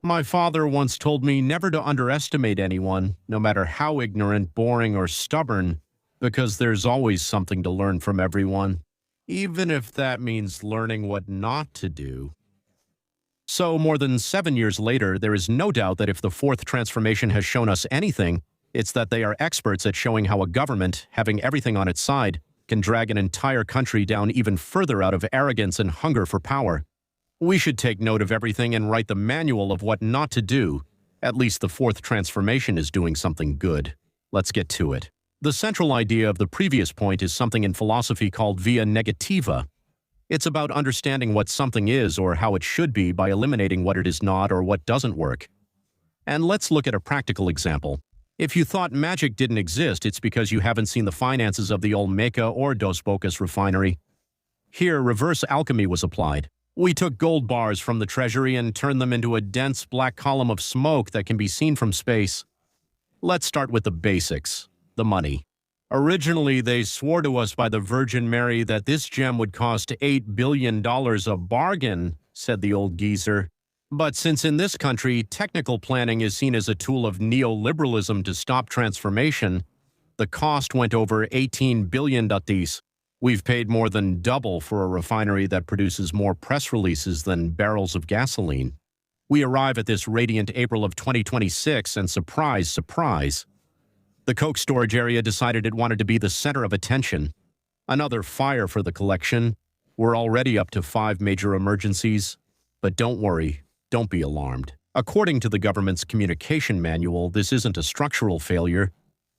My father once told me never to underestimate anyone, no matter how ignorant, boring, or stubborn, because there's always something to learn from everyone, even if that means learning what not to do. So, more than 7 years later, there is no doubt that if the fourth transformation has shown us anything, it's that they are experts at showing how a government, having everything on its side, can drag an entire country down even further out of arrogance and hunger for power. We should take note of everything and write the manual of what not to do. At least the fourth transformation is doing something good. Let's get to it. The central idea of the previous point is something in philosophy called via negativa. It's about understanding what something is or how it should be by eliminating what it is not or what doesn't work. And let's look at a practical example. If you thought magic didn't exist, it's because you haven't seen the finances of the Olmeca or Dos Bocas refinery. Here, reverse alchemy was applied. We took gold bars from the treasury and turned them into a dense black column of smoke that can be seen from space. Let's start with the basics, the money. Originally, they swore to us by the Virgin Mary that this gem would cost $8 billion a bargain, said the old geezer. But since in this country, technical planning is seen as a tool of neoliberalism to stop transformation, the cost went over 18 billion. We've paid more than double for a refinery that produces more press releases than barrels of gasoline. We arrive at this radiant April of 2026 and surprise, surprise, the Coke storage area decided it wanted to be the center of attention. Another fire for the collection. We're already up to 5 major emergencies. But don't worry, don't be alarmed. According to the government's communication manual, this isn't a structural failure.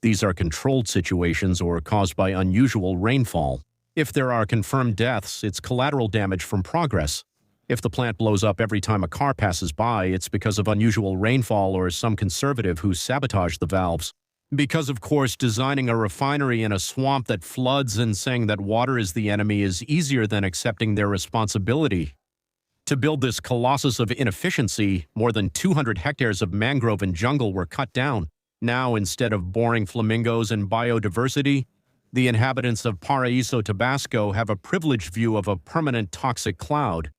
These are controlled situations or caused by unusual rainfall. If there are confirmed deaths, it's collateral damage from progress. If the plant blows up every time a car passes by, it's because of unusual rainfall or some conservative who sabotaged the valves. Because, of course, designing a refinery in a swamp that floods and saying that water is the enemy is easier than accepting their responsibility. To build this colossus of inefficiency, more than 200 hectares of mangrove and jungle were cut down. Now, instead of boring flamingos and biodiversity, the inhabitants of Paraíso, Tabasco have a privileged view of a permanent toxic cloud.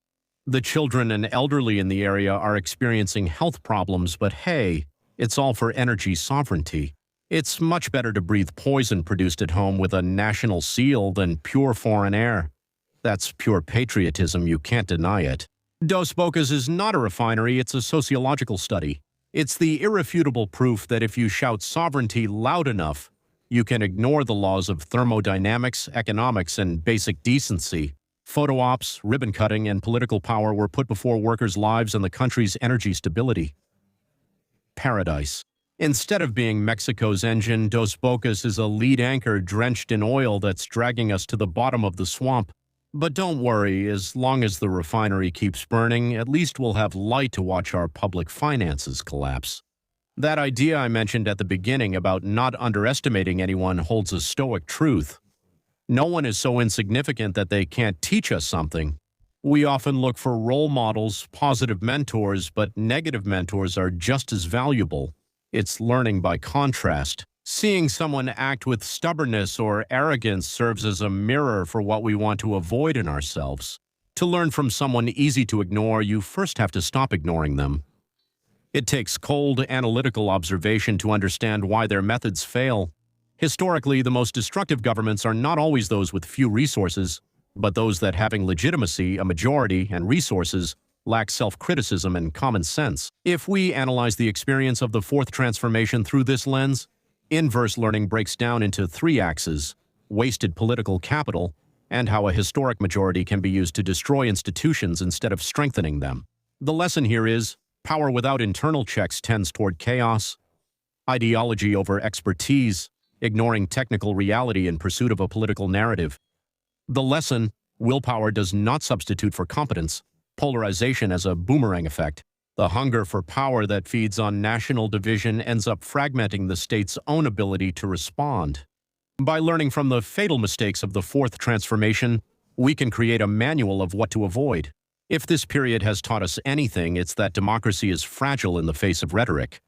The children and elderly in the area are experiencing health problems, but hey, it's all for energy sovereignty. It's much better to breathe poison produced at home with a national seal than pure foreign air. That's pure patriotism, you can't deny it. Dos Bocas is not a refinery, it's a sociological study. It's the irrefutable proof that if you shout sovereignty loud enough, you can ignore the laws of thermodynamics, economics, and basic decency. Photo ops, ribbon cutting, and political power were put before workers' lives and the country's energy stability. Paradise. Instead of being Mexico's engine, Dos Bocas is a lead anchor drenched in oil that's dragging us to the bottom of the swamp. But don't worry, as long as the refinery keeps burning, at least we'll have light to watch our public finances collapse. That idea I mentioned at the beginning about not underestimating anyone holds a stoic truth. No one is so insignificant that they can't teach us something. We often look for role models, positive mentors, but negative mentors are just as valuable. It's learning by contrast. Seeing someone act with stubbornness or arrogance serves as a mirror for what we want to avoid in ourselves. To learn from someone easy to ignore, you first have to stop ignoring them. It takes cold, analytical observation to understand why their methods fail. Historically, the most destructive governments are not always those with few resources, but those that, having legitimacy, a majority, and resources, lack self-criticism and common sense. If we analyze the experience of the fourth transformation through this lens, inverse learning breaks down into 3 axes: wasted political capital, and how a historic majority can be used to destroy institutions instead of strengthening them. The lesson here is, power without internal checks tends toward chaos, ideology over expertise, ignoring technical reality in pursuit of a political narrative. The lesson, willpower does not substitute for competence, polarization as a boomerang effect. The hunger for power that feeds on national division ends up fragmenting the state's own ability to respond. By learning from the fatal mistakes of the fourth transformation, we can create a manual of what to avoid. If this period has taught us anything, it's that democracy is fragile in the face of rhetoric.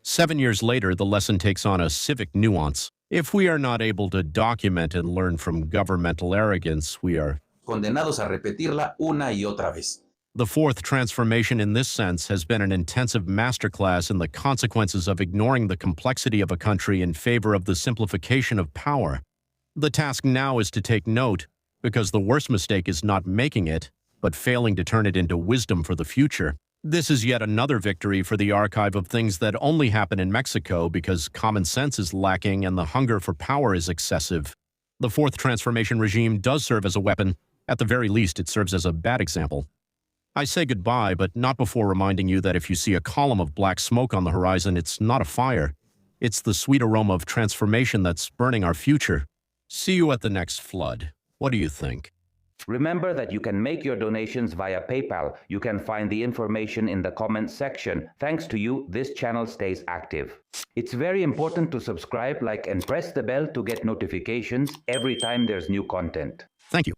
7 years later, the lesson takes on a civic nuance. If we are not able to document and learn from governmental arrogance, we are condenados a repetirla una y otra vez. The fourth transformation in this sense has been an intensive masterclass in the consequences of ignoring the complexity of a country in favor of the simplification of power. The task now is to take note, because the worst mistake is not making it, but failing to turn it into wisdom for the future. This is yet another victory for the archive of things that only happen in Mexico because common sense is lacking and the hunger for power is excessive. The fourth transformation regime does serve as a weapon. At the very least, it serves as a bad example. I say goodbye, but not before reminding you that if you see a column of black smoke on the horizon, it's not a fire. It's the sweet aroma of transformation that's burning our future. See you at the next flood. What do you think? Remember that you can make your donations via PayPal. You can find the information in the comments section. Thanks to you, this channel stays active. It's very important to subscribe, like, and press the bell to get notifications every time there's new content. Thank you.